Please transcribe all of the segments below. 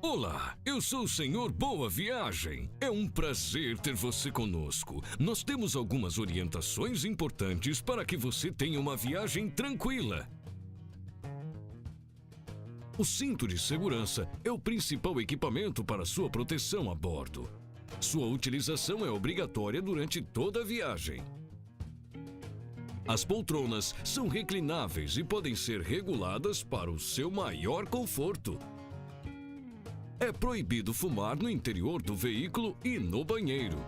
Olá, eu sou o Senhor Boa Viagem. É um prazer ter você conosco. Nós temos algumas orientações importantes para que você tenha uma viagem tranquila. O cinto de segurança é o principal equipamento para sua proteção a bordo. Sua utilização é obrigatória durante toda a viagem. As poltronas são reclináveis e podem ser reguladas para o seu maior conforto. É proibido fumar no interior do veículo e no banheiro.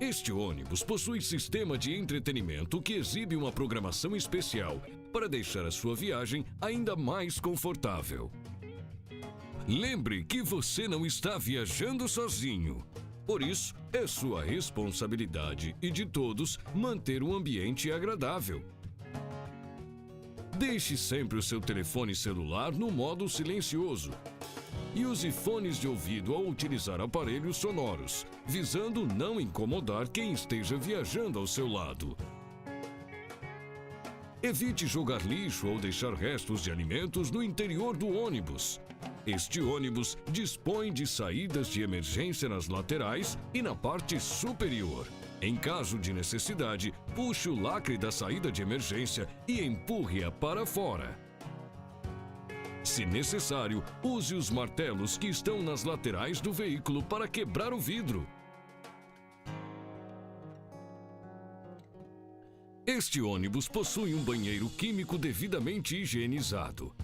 Este ônibus possui sistema de entretenimento que exibe uma programação especial para deixar a sua viagem ainda mais confortável. Lembre que você não está viajando sozinho. Por isso, é sua responsabilidade e de todos manter um ambiente agradável. Deixe sempre o seu telefone celular no modo silencioso. E use fones de ouvido ao utilizar aparelhos sonoros, visando não incomodar quem esteja viajando ao seu lado. Evite jogar lixo ou deixar restos de alimentos no interior do ônibus. Este ônibus dispõe de saídas de emergência nas laterais e na parte superior. Em caso de necessidade, puxe o lacre da saída de emergência e empurre-a para fora. Se necessário, use os martelos que estão nas laterais do veículo para quebrar o vidro. Este ônibus possui um banheiro químico devidamente higienizado.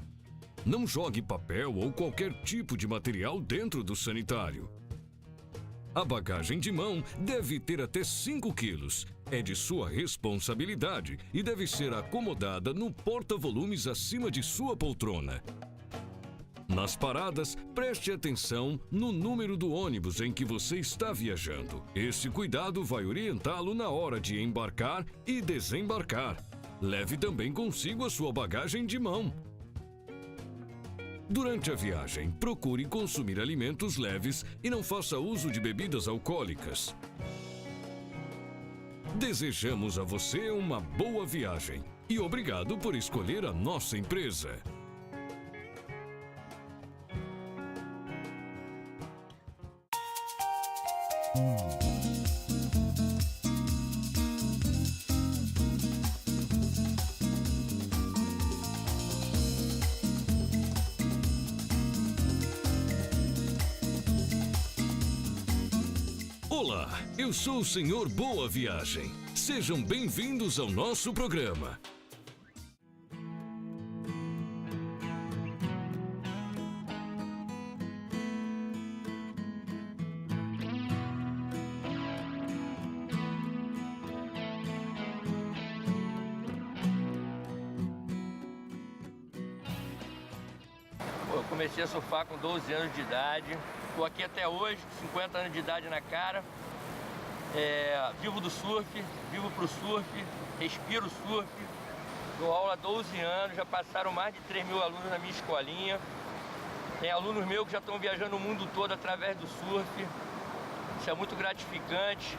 Não jogue papel ou qualquer tipo de material dentro do sanitário. A bagagem de mão deve ter até 5 quilos. É de sua responsabilidade e deve ser acomodada no porta-volumes acima de sua poltrona. Nas paradas, preste atenção no número do ônibus em que você está viajando. Esse cuidado vai orientá-lo na hora de embarcar e desembarcar. Leve também consigo a sua bagagem de mão. Durante a viagem, procure consumir alimentos leves e não faça uso de bebidas alcoólicas. Desejamos a você uma boa viagem e obrigado por escolher a nossa empresa. Olá, eu sou o Senhor Boa Viagem. Sejam bem-vindos ao nosso programa. Eu comecei a surfar com 12 anos de idade, estou aqui até hoje, 50 anos de idade na cara. Vivo do surf, vivo pro surf, respiro surf. Dou aula há 12 anos, já passaram mais de 3.000 alunos na minha escolinha. Tem alunos meus que já estão viajando o mundo todo através do surf. Isso é muito gratificante.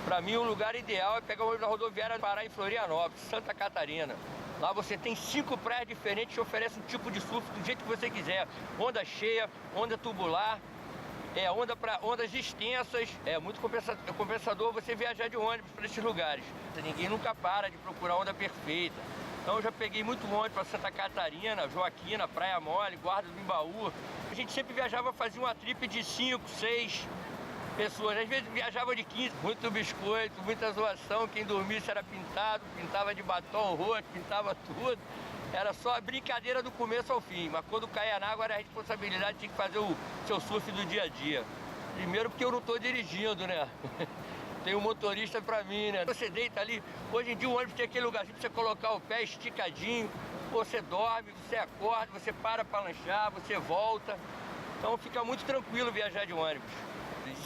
Para mim, o lugar ideal é pegar o ônibus na rodoviária parar em Florianópolis, Santa Catarina. Lá você tem 5 praias diferentes que oferecem um tipo de surf do jeito que você quiser. Onda cheia, onda tubular, ondas extensas. É muito compensador você viajar de ônibus para esses lugares. Ninguém nunca para de procurar a onda perfeita. Então eu já peguei muito ônibus para Santa Catarina, Joaquina, Praia Mole, Guarda do Embaú. A gente sempre viajava, fazia uma trip de 5, 6 pessoas, às vezes viajava de 15, muito biscoito, muita zoação, quem dormisse era pintado, pintava de batom roxo, pintava tudo. Era só a brincadeira do começo ao fim, mas quando caía na água era a responsabilidade, tinha que fazer o seu surf do dia a dia. Primeiro porque eu não estou dirigindo, né? Tem um motorista pra mim, né? Você deita ali, hoje em dia o ônibus tem aquele lugarzinho pra você colocar o pé esticadinho, você dorme, você acorda, você para lanchar, você volta. Então fica muito tranquilo viajar de ônibus.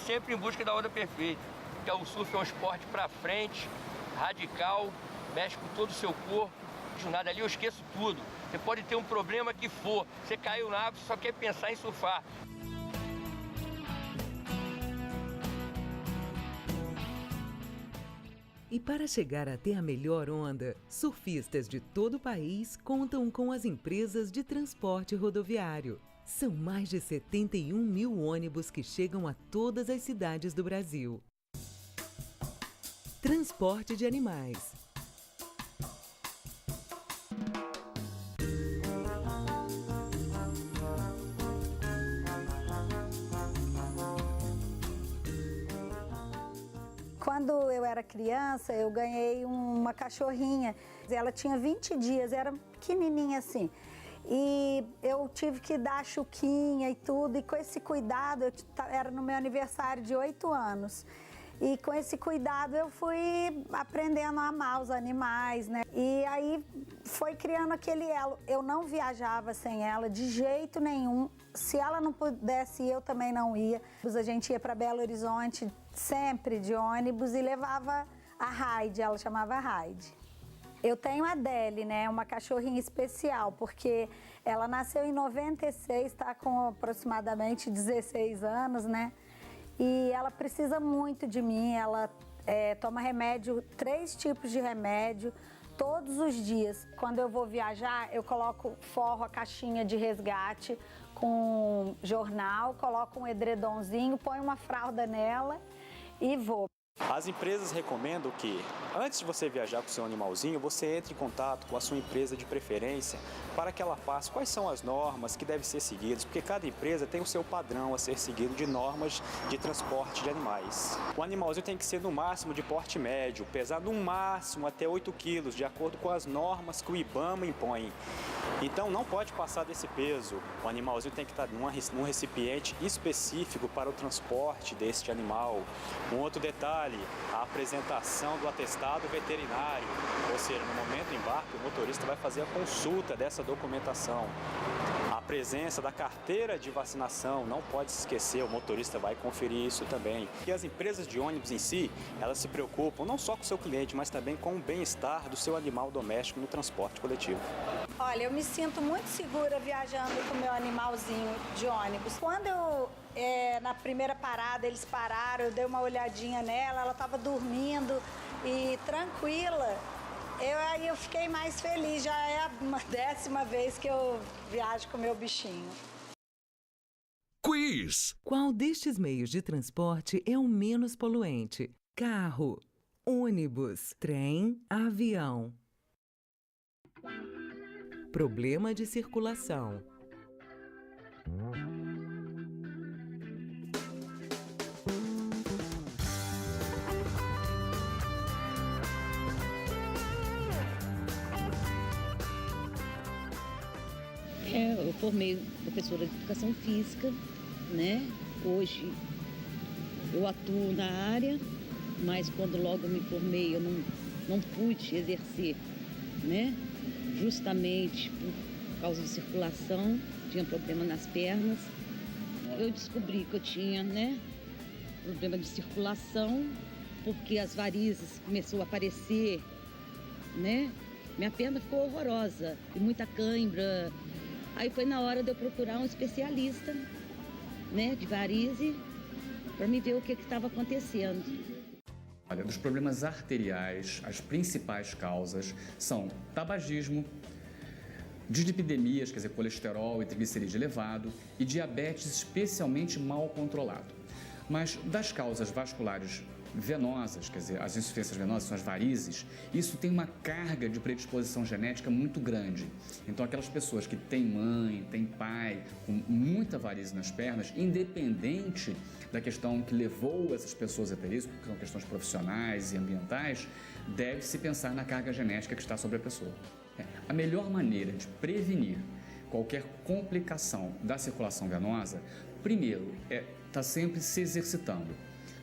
sempre em busca da onda perfeita. Então o surf é um esporte para frente, radical, mexe com todo o seu corpo. De nada ali eu esqueço tudo. Você pode ter um problema que for, você caiu na água, você só quer pensar em surfar. E para chegar até a melhor onda, surfistas de todo o país contam com as empresas de transporte rodoviário. São mais de 71 mil ônibus que chegam a todas as cidades do Brasil. Transporte de animais. Quando eu era criança, eu ganhei uma cachorrinha. Ela tinha 20 dias, era pequenininha assim. E eu tive que dar chuquinha e tudo. E com esse cuidado, era no meu aniversário de 8 anos. E com esse cuidado eu fui aprendendo a amar os animais, né? E aí foi criando aquele elo. Eu não viajava sem ela de jeito nenhum. Se ela não pudesse ir, eu também não ia. A gente ia para Belo Horizonte sempre de ônibus e levava a Raide, ela chamava Raide. Eu tenho a Deli, né? Uma cachorrinha especial, porque ela nasceu em 96, está com aproximadamente 16 anos, né? E ela precisa muito de mim, ela toma remédio, 3 tipos de remédio, todos os dias. Quando eu vou viajar, eu forro a caixinha de resgate com jornal, coloco um edredomzinho, ponho uma fralda nela e vou. As empresas recomendam que, antes de você viajar com o seu animalzinho, você entre em contato com a sua empresa de preferência para que ela passe quais são as normas que devem ser seguidas, porque cada empresa tem o seu padrão a ser seguido de normas de transporte de animais. O animalzinho tem que ser no máximo de porte médio, pesar no máximo até 8 quilos, de acordo com as normas que o IBAMA impõe. Então não pode passar desse peso, o animalzinho tem que estar num recipiente específico para o transporte deste animal. Um outro detalhe, a apresentação do atestado veterinário, ou seja, no momento do embarque o motorista vai fazer a consulta dessa documentação. A presença da carteira de vacinação, não pode se esquecer, o motorista vai conferir isso também. E as empresas de ônibus em si, elas se preocupam não só com o seu cliente, mas também com o bem-estar do seu animal doméstico no transporte coletivo. Olha, eu me sinto muito segura viajando com o meu animalzinho de ônibus. Quando na primeira parada eles pararam, eu dei uma olhadinha nela, ela estava dormindo e tranquila. Aí eu fiquei mais feliz, já é a 10ª vez que eu viajo com o meu bichinho. Quiz! Qual destes meios de transporte é o menos poluente? Carro, ônibus, trem, avião. Problema de circulação. Eu formei professora de educação física, né? Hoje eu atuo na área, mas quando logo me formei eu não pude exercer, né? Justamente por causa de circulação, tinha problema nas pernas. Eu descobri que eu tinha, né, problema de circulação, porque as varizes começaram a aparecer, né? Minha perna ficou horrorosa e muita cãibra. Aí foi na hora de eu procurar um especialista, né, de varize, para me ver o que estava acontecendo. Olha, dos problemas arteriais, as principais causas são tabagismo, dislipidemias, quer dizer, colesterol e triglicerídeo elevado, e diabetes especialmente mal controlado. Mas das causas vasculares venosas, quer dizer, as insuficiências venosas, são as varizes, isso tem uma carga de predisposição genética muito grande. Então, aquelas pessoas que têm mãe, têm pai, com muita varize nas pernas, independente da questão que levou essas pessoas a ter isso, porque são questões profissionais e ambientais, deve-se pensar na carga genética que está sobre a pessoa. A melhor maneira de prevenir qualquer complicação da circulação venosa, primeiro, é estar sempre se exercitando.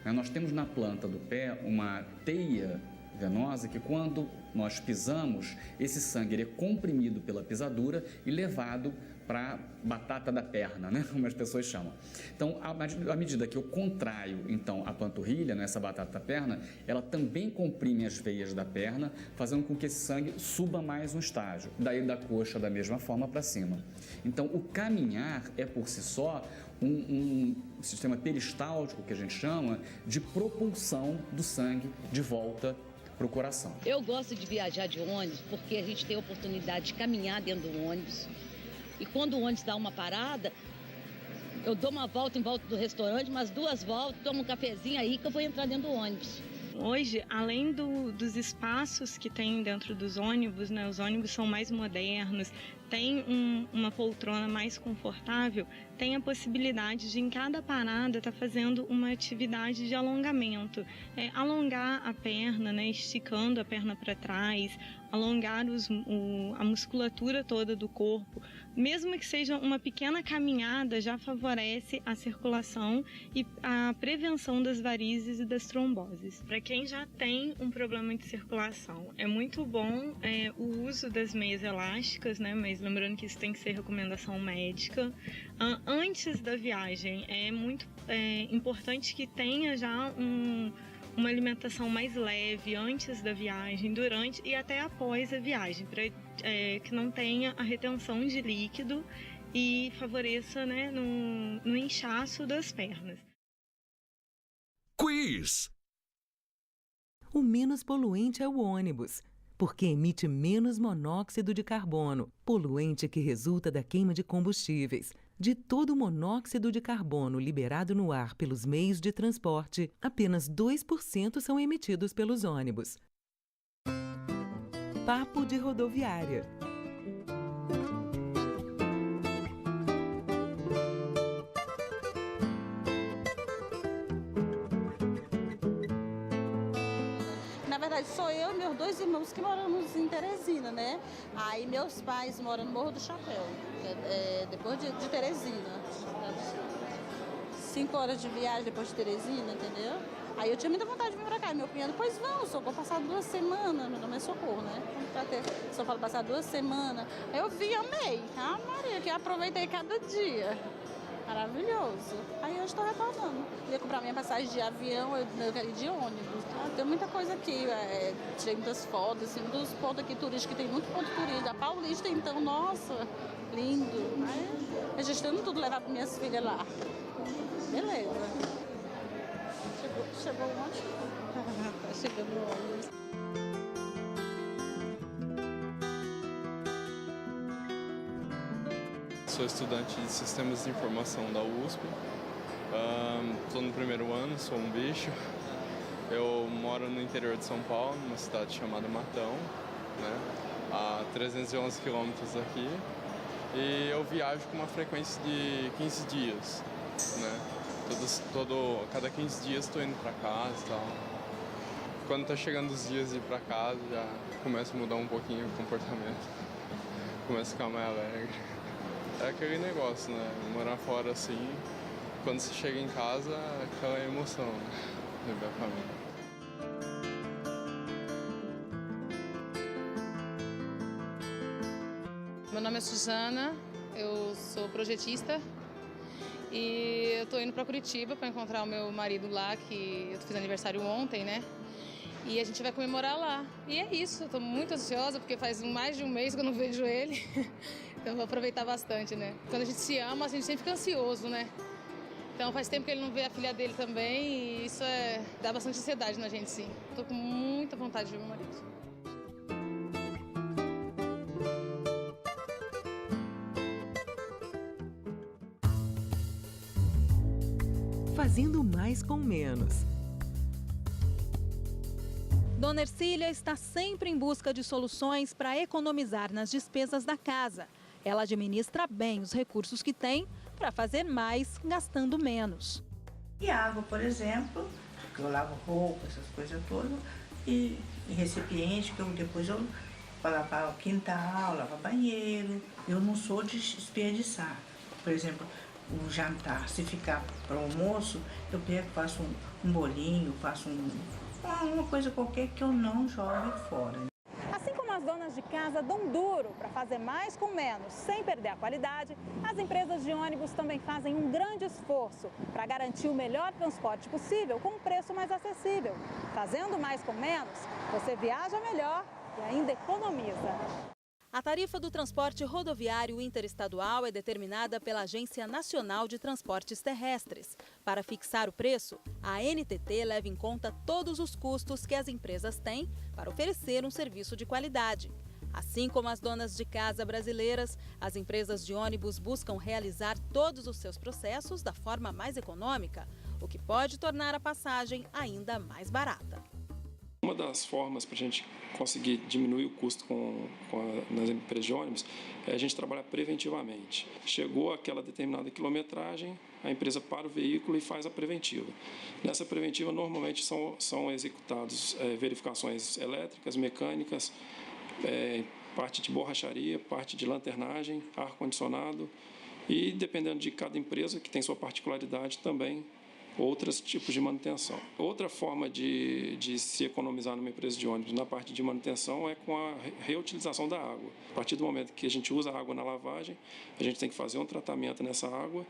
Nós temos na planta do pé uma teia venosa que, quando nós pisamos, esse sangue é comprimido pela pisadura e levado para batata da perna, né? Como as pessoas chamam. Então, à medida que eu contraio, então, a panturrilha, né, essa batata da perna, ela também comprime as veias da perna, fazendo com que esse sangue suba mais um estágio. Daí da coxa da mesma forma para cima. Então, o caminhar é por si só um sistema peristáltico, que a gente chama, de propulsão do sangue de volta para o coração. Eu gosto de viajar de ônibus porque a gente tem a oportunidade de caminhar dentro do ônibus. E quando o ônibus dá uma parada, eu dou uma volta em volta do restaurante, umas 2 voltas, tomo um cafezinho aí que eu vou entrar dentro do ônibus. Hoje, além dos espaços que tem dentro dos ônibus, né, os ônibus são mais modernos, tem uma poltrona mais confortável, tem a possibilidade de em cada parada estar fazendo uma atividade de alongamento. Alongar a perna, né, esticando a perna para trás, alongar a musculatura toda do corpo. Mesmo que seja uma pequena caminhada, já favorece a circulação e a prevenção das varizes e das tromboses. Para quem já tem um problema de circulação, é muito bom o uso das meias elásticas, né? Mas lembrando que isso tem que ser recomendação médica. Antes da viagem, é muito importante que tenha já uma alimentação mais leve antes da viagem, durante e até após a viagem, para que não tenha a retenção de líquido e favoreça, né, no inchaço das pernas. Quiz! O menos poluente é o ônibus, porque emite menos monóxido de carbono, poluente que resulta da queima de combustíveis. De todo o monóxido de carbono liberado no ar pelos meios de transporte, apenas 2% são emitidos pelos ônibus. Papo de rodoviária. Na verdade, sou eu e meus 2 irmãos que moramos em Teresina, né? Aí meus pais moram no Morro do Chapéu, depois de Teresina. 5 horas de viagem depois de Teresina, entendeu? Aí eu tinha muita vontade de vir pra cá. Meu cunhado, pois vamos, Socorro, passar 2 semanas. Meu nome é Socorro, né? Pra ter São Paulo passar 2 semanas. Aí eu vi, amei. Ah, Maria, que eu aproveitei cada dia. Maravilhoso. Aí eu estou retornando. Queria comprar minha passagem de avião, eu quero ir de ônibus. Tem muita coisa aqui, tirei muitas fotos, assim, dos pontos aqui turísticos, tem muito ponto turístico. A Paulista, então, nossa, lindo. Aí, eu já estou indo tudo levar para minhas filhas lá. Beleza. Chegou o ônibus? Tá chegando o ônibus. Sou estudante de Sistemas de Informação da USP. Estou no 1º ano, sou um bicho. Eu moro no interior de São Paulo, numa cidade chamada Matão, né? A 311 quilômetros daqui. E eu viajo com uma frequência de 15 dias, né? Cada 15 dias estou indo para casa e tal. Quando tá chegando os dias de ir para casa, já começa a mudar um pouquinho o comportamento. Começa a ficar mais alegre. É aquele negócio, né? Morar fora assim, quando você chega em casa, é aquela emoção, né? De ver a família. Meu nome é Suzana, eu sou projetista e eu tô indo para Curitiba para encontrar o meu marido lá, que eu fiz aniversário ontem, né? E a gente vai comemorar lá. E é isso, eu tô muito ansiosa porque faz mais de um mês que eu não vejo ele. Então eu vou aproveitar bastante, né? Quando a gente se ama, a gente sempre fica ansioso, né? Então faz tempo que ele não vê a filha dele também e isso dá bastante ansiedade na gente, sim. Tô com muita vontade de ver meu marido. Fazendo mais com menos. Dona Ercília está sempre em busca de soluções para economizar nas despesas da casa. Ela administra bem os recursos que tem para fazer mais, gastando menos. E água, por exemplo, que eu lavo roupa, essas coisas todas, e recipiente que depois eu vou lavar o quintal, lavar banheiro. Eu não sou de desperdiçar. Por exemplo, o jantar, se ficar para o almoço, eu pego, faço um bolinho, faço uma coisa qualquer que eu não jogue fora. Assim como a as donas de casa dão duro para fazer mais com menos, sem perder a qualidade, as empresas de ônibus também fazem um grande esforço para garantir o melhor transporte possível com um preço mais acessível. Fazendo mais com menos, você viaja melhor e ainda economiza. A tarifa do transporte rodoviário interestadual é determinada pela Agência Nacional de Transportes Terrestres. Para fixar o preço, a ANTT leva em conta todos os custos que as empresas têm para oferecer um serviço de qualidade. Assim como as donas de casa brasileiras, as empresas de ônibus buscam realizar todos os seus processos da forma mais econômica, o que pode tornar a passagem ainda mais barata. Uma das formas para a gente conseguir diminuir o custo nas empresas de ônibus é a gente trabalhar preventivamente. Chegou aquela determinada quilometragem, a empresa para o veículo e faz a preventiva. Nessa preventiva, normalmente são executadas verificações elétricas, mecânicas, parte de borracharia, parte de lanternagem, ar-condicionado e, dependendo de cada empresa, que tem sua particularidade também, outros tipos de manutenção. Outra forma de se economizar numa empresa de ônibus na parte de manutenção é com a reutilização da água. A partir do momento que a gente usa a água na lavagem, a gente tem que fazer um tratamento nessa água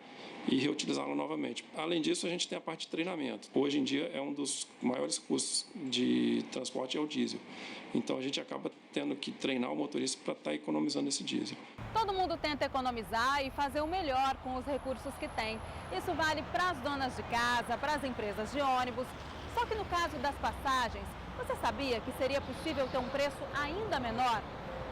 e reutilizá-la novamente. Além disso, a gente tem a parte de treinamento. Hoje em dia é um dos maiores custos de transporte é o diesel. Então a gente acaba tendo que treinar o motorista para estar economizando esse diesel. Todo mundo tenta economizar e fazer o melhor com os recursos que tem. Isso vale para as donas de casa, para as empresas de ônibus. Só que no caso das passagens, você sabia que seria possível ter um preço ainda menor?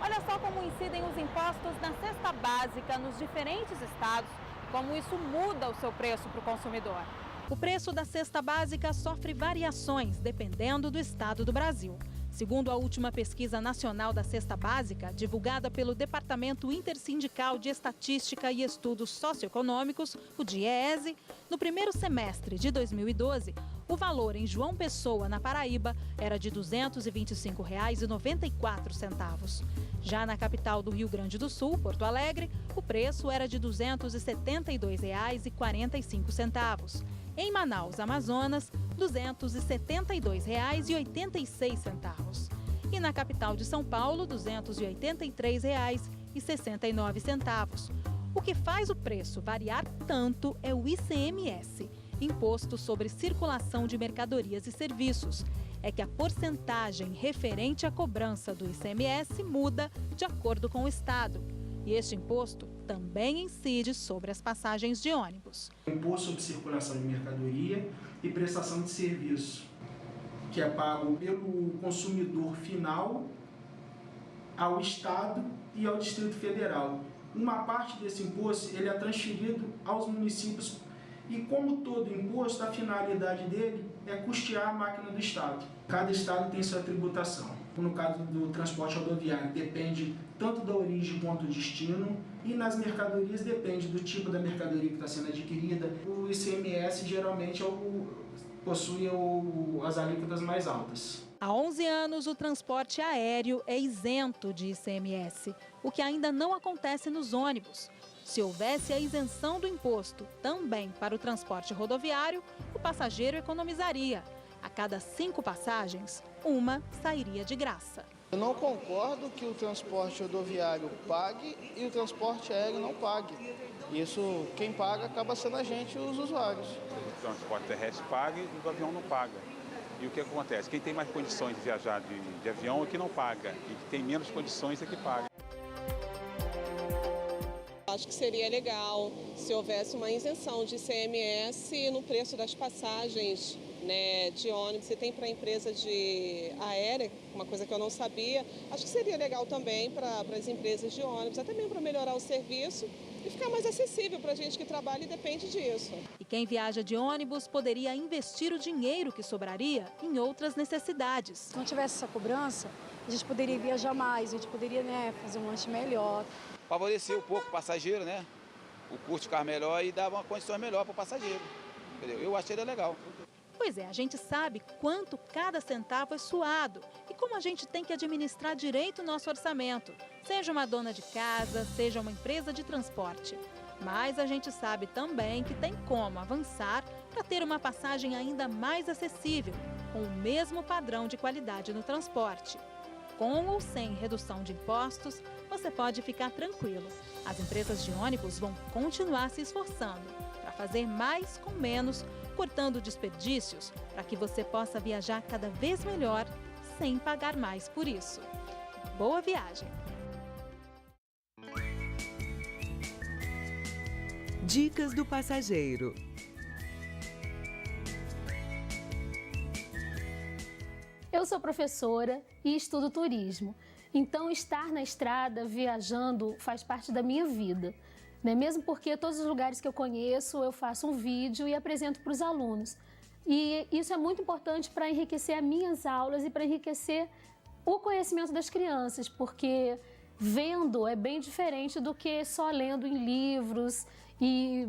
Olha só como incidem os impostos na cesta básica nos diferentes estados, como isso muda o seu preço para o consumidor. O preço da cesta básica sofre variações dependendo do estado do Brasil. Segundo a última pesquisa nacional da cesta básica, divulgada pelo Departamento Intersindical de Estatística e Estudos Socioeconômicos, o DIEESE, no primeiro semestre de 2012, o valor em João Pessoa, na Paraíba, era de R$ 225,94. Já na capital do Rio Grande do Sul, Porto Alegre, o preço era de R$ 272,45. Em Manaus, Amazonas, R$ 272,86. E na capital de São Paulo, R$ 283,69. O que faz o preço variar tanto é o ICMS, Imposto sobre Circulação de Mercadorias e Serviços. É que a porcentagem referente à cobrança do ICMS muda de acordo com o estado. E este imposto também incide sobre as passagens de ônibus. Imposto sobre circulação de mercadoria e prestação de serviço, que é pago pelo consumidor final ao Estado e ao Distrito Federal. Uma parte desse imposto ele é transferido aos municípios e, como todo imposto, a finalidade dele é custear a máquina do Estado. Cada Estado tem sua tributação. No caso do transporte rodoviário, depende tanto da origem quanto do destino, e nas mercadorias depende do tipo da mercadoria que está sendo adquirida. O ICMS geralmente possui as alíquotas mais altas. Há 11 anos, o transporte aéreo é isento de ICMS, o que ainda não acontece nos ônibus. Se houvesse a isenção do imposto também para o transporte rodoviário, o passageiro economizaria. A cada 5 passagens, uma sairia de graça. Eu não concordo que o transporte rodoviário pague e o transporte aéreo não pague. Isso, quem paga acaba sendo a gente, os usuários. O transporte terrestre paga e o avião não paga. E o que acontece? Quem tem mais condições de viajar de avião é que não paga. E quem tem menos condições é que paga. Acho que seria legal se houvesse uma isenção de ICMS no preço das passagens, né, de ônibus. Se tem para a empresa de aérea, uma coisa que eu não sabia, acho que seria legal também para as empresas de ônibus, até mesmo para melhorar o serviço e ficar mais acessível para a gente que trabalha e depende disso. E quem viaja de ônibus poderia investir o dinheiro que sobraria em outras necessidades. Se não tivesse essa cobrança, a gente poderia viajar mais, a gente poderia, fazer um lanche melhor. Favorecer um pouco o passageiro, né? O custo ficar melhor e dar uma condição melhor para o passageiro. Entendeu? Eu achei legal. Pois é, a gente sabe quanto cada centavo é suado e como a gente tem que administrar direito o nosso orçamento, seja uma dona de casa, seja uma empresa de transporte. Mas a gente sabe também que tem como avançar para ter uma passagem ainda mais acessível, com o mesmo padrão de qualidade no transporte. Com ou sem redução de impostos, você pode ficar tranquilo. As empresas de ônibus vão continuar se esforçando para fazer mais com menos, cortando desperdícios, para que você possa viajar cada vez melhor, sem pagar mais por isso. Boa viagem! Dicas do passageiro. Eu sou professora e estudo turismo, então estar na estrada, viajando, faz parte da minha vida. Né? Mesmo porque todos os lugares que eu conheço, eu faço um vídeo e apresento para os alunos. E isso é muito importante para enriquecer as minhas aulas e para enriquecer o conhecimento das crianças, porque vendo é bem diferente do que só lendo em livros e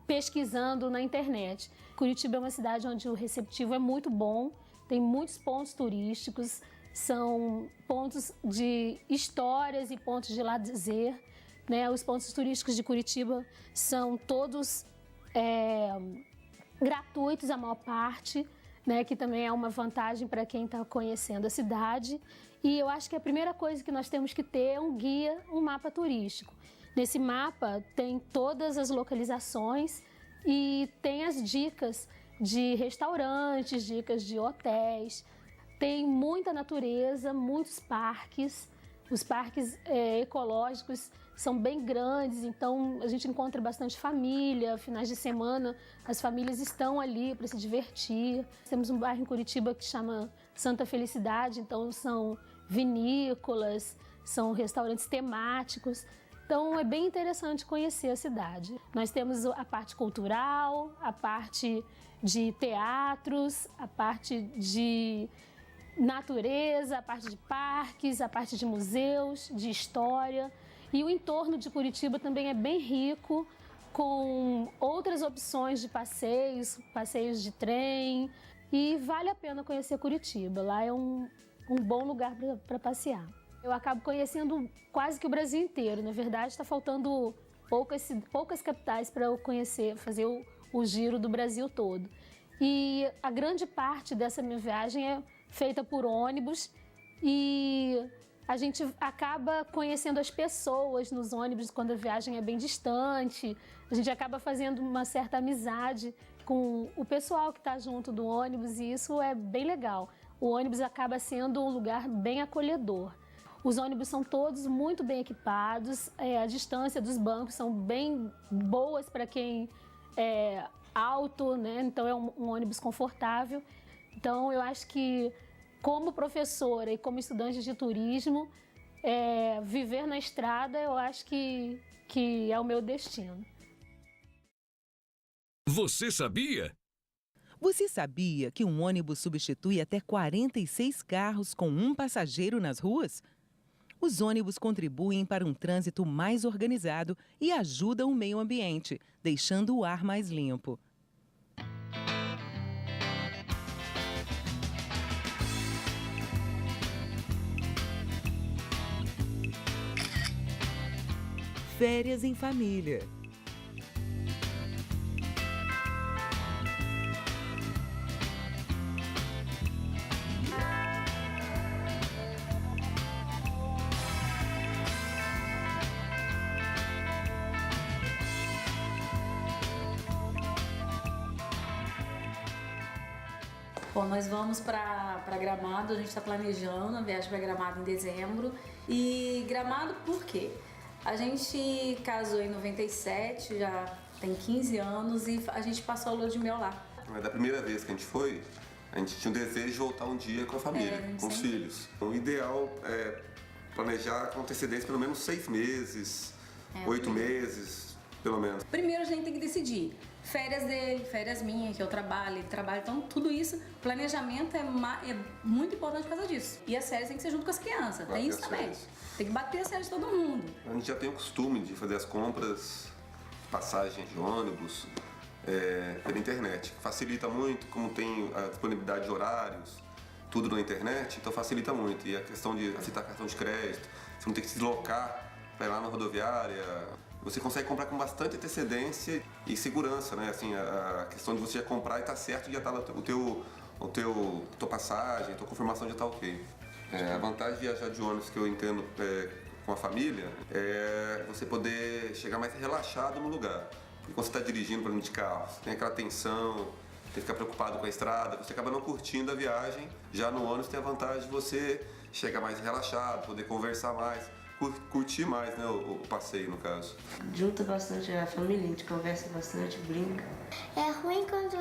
pesquisando na internet. Curitiba é uma cidade onde o receptivo é muito bom, tem muitos pontos turísticos, são pontos de histórias e pontos de lazer, né? Os pontos turísticos de Curitiba são todos gratuitos, a maior parte, né? Que também é uma vantagem para quem está conhecendo a cidade. E eu acho que a primeira coisa que nós temos que ter é um guia, um mapa turístico. Nesse mapa tem todas as localizações e tem as dicas de restaurantes, dicas de hotéis. Tem muita natureza, muitos parques. Os parques ecológicos são bem grandes, então a gente encontra bastante família. Finais de semana, as famílias estão ali para se divertir. Temos um bairro em Curitiba que chama Santa Felicidade, então são vinícolas, são restaurantes temáticos. Então é bem interessante conhecer a cidade. Nós temos a parte cultural, a parte de teatros, a parte de natureza, a parte de parques, a parte de museus, de história. E o entorno de Curitiba também é bem rico, com outras opções de passeios, passeios de trem. E vale a pena conhecer Curitiba. Lá é um bom lugar para passear. Eu acabo conhecendo quase que o Brasil inteiro. Na verdade, está faltando poucas capitais para eu conhecer, fazer o giro do Brasil todo. E a grande parte dessa minha viagem é feita por ônibus e a gente acaba conhecendo as pessoas nos ônibus quando a viagem é bem distante. A gente acaba fazendo uma certa amizade com o pessoal que está junto do ônibus e isso é bem legal. O ônibus acaba sendo um lugar bem acolhedor. Os ônibus são todos muito bem equipados, a distância dos bancos são bem boas para quem é alto, né? Então é um ônibus confortável. Então eu acho que como professora e como estudante de turismo, viver na estrada eu acho que é o meu destino. Você sabia? Você sabia que um ônibus substitui até 46 carros com um passageiro nas ruas? Os ônibus contribuem para um trânsito mais organizado e ajudam o meio ambiente, deixando o ar mais limpo. Férias em família. Bom, nós vamos para Gramado, a gente está planejando a viagem para Gramado em dezembro. E Gramado por quê? A gente casou em 97, já tem 15 anos e a gente passou a lua de mel lá. Da primeira vez que a gente foi, a gente tinha um desejo de voltar um dia com a família, com os filhos. O ideal é planejar com antecedência pelo menos 6 meses, 8 meses, pelo menos. Primeiro a gente tem que decidir. Férias dele, férias minhas, que eu trabalho, ele trabalha, então tudo isso, planejamento é muito importante por causa disso. E as férias tem que ser junto com as crianças, tem isso também. Tem que bater as férias de todo mundo. A gente já tem o costume de fazer as compras, passagem de ônibus, pela internet. Facilita muito, como tem a disponibilidade de horários, tudo na internet, então facilita muito. E a questão de aceitar cartão de crédito, você não tem que se deslocar para ir lá na rodoviária. Você consegue comprar com bastante antecedência e segurança, né? Assim, a questão de você já comprar e tá certo, já tá lá tua passagem, tua confirmação já tá ok. A vantagem de viajar de ônibus que eu entendo com a família é você poder chegar mais relaxado no lugar. E quando você está dirigindo, por exemplo, de carro, você tem aquela tensão, tem que ficar preocupado com a estrada, você acaba não curtindo a viagem. Já no ônibus tem a vantagem de você chegar mais relaxado, poder conversar mais, curtir mais, né, o passeio, no caso. Junta bastante a família, a gente conversa bastante, brinca. É ruim quando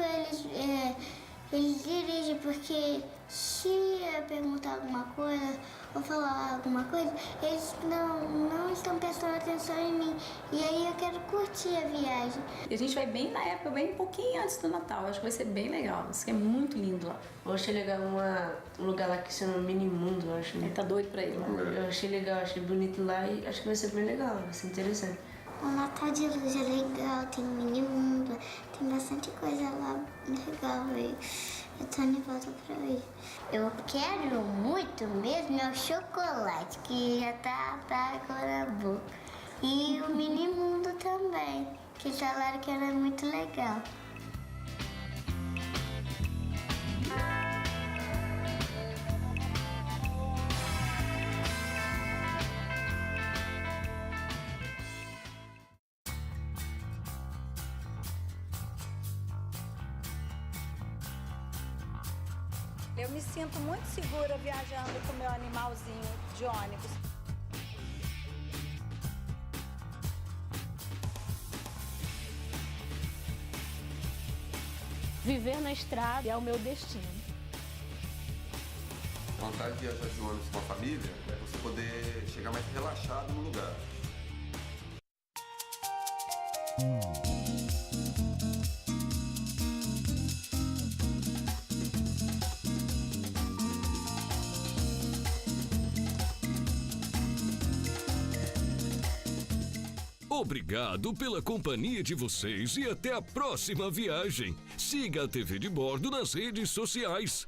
eles dirigem, porque se eu perguntar alguma coisa ou falar alguma coisa, eles não estão prestando atenção em mim. E aí eu quero curtir a viagem. E a gente vai bem na época, bem um pouquinho antes do Natal. Acho que vai ser bem legal. Isso é muito lindo lá. Eu achei legal um lugar lá que se chama Minimundo. Eu acho. Ele tá doido pra ir lá. Eu achei legal, achei bonito lá e acho que vai ser bem legal, vai ser interessante. O Natal de Luz é legal, tem Minimundo, tem bastante coisa lá legal. Eu tô de volta pra ir. Eu quero muito mesmo é o chocolate, que já tá agora na boca. E o Minimundo também, que falaram que era muito legal. Eu me sinto muito segura viajando com o meu animalzinho de ônibus. Viver na estrada é o meu destino. A vantagem de viajar de ônibus com a família é você poder chegar mais relaxado no lugar. Obrigado pela companhia de vocês e até a próxima viagem. Siga a TV de Bordo nas redes sociais.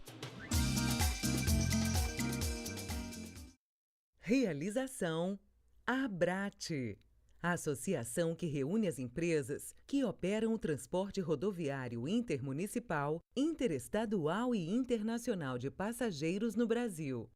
Realização ABRAT, a associação que reúne as empresas que operam o transporte rodoviário intermunicipal, interestadual e internacional de passageiros no Brasil.